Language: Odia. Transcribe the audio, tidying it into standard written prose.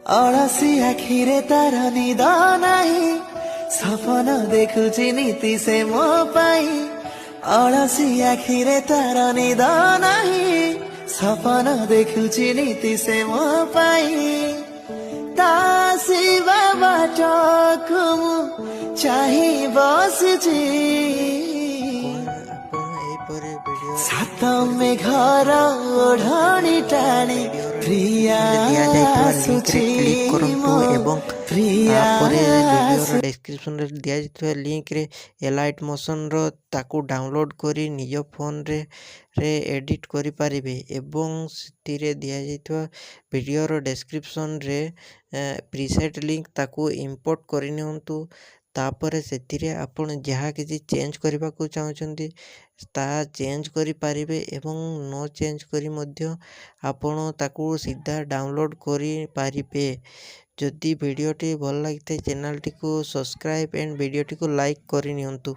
ଅଳସି ଆଖିରେ ତାର ନିଦ ନାହିଁ, ସପନ ଦେଖୁଛି ନୀତି ସେ ମୋ ପାଇଁ। ଅଳସି ଆଖିରେ ତାର ନିଦ ନାହିଁ, ସପନ ଦେଖୁଛି ନୀତି ସେ ମୋ ପାଇଁ। ତା ଆସିବା ବାଟକୁ ମୁଁ ଚାହିଁ ବସିଛି, ଏହିପରି ଭିଡ଼ିଓ ସାତ ମେଘର ଓଢ଼ଣି ଟାଣି ପ୍ରିୟା ଦିଆଯାଇଥିବା ଲିଙ୍କରେ ଆସୁଛି କ୍ଲିକ୍ କରନ୍ତୁ ମୋ ଏବଂ ପ୍ରିୟା ତାପରେ ଭିଡ଼ିଓର ଡେସ୍କ୍ରିପସନରେ ଦିଆଯାଇଥିବା ଲିଙ୍କରେ ଏଲାଇଟ୍ ମୋସନର ତାକୁ ଡାଉନଲୋଡ଼୍ କରି ନିଜ ଫୋନରେ ଏଡ଼ିଟ୍ କରିପାରିବେ। ଏବଂ ସେଥିରେ ଦିଆଯାଇଥିବା ଭିଡ଼ିଓର ଡେସ୍କ୍ରିପସନରେ ପ୍ରିସେଟ୍ ଲିଙ୍କ ତାକୁ ଇମ୍ପୋର୍ଟ କରିନିଅନ୍ତୁ। ତାପରେ ସେଥିରେ ଆପଣ ଯାହା କିଛି ଚେଞ୍ଜ କରିବାକୁ ଚାହୁଁଛନ୍ତି ତାହା ଚେଞ୍ଜ କରିପାରିବେ ଏବଂ ନ ଚେଞ୍ଜ କରି ମଧ୍ୟ ଆପଣ ତାକୁ ସିଧା ଡାଉନଲୋଡ଼୍ କରିପାରିବେ। ଯଦି ଭିଡ଼ିଓଟି ଭଲ ଲାଗିଥାଏ ଚ୍ୟାନେଲଟିକୁ ସବସ୍କ୍ରାଇବ୍ ଏଣ୍ଡ ଭିଡ଼ିଓଟିକୁ ଲାଇକ୍ କରିନିଅନ୍ତୁ।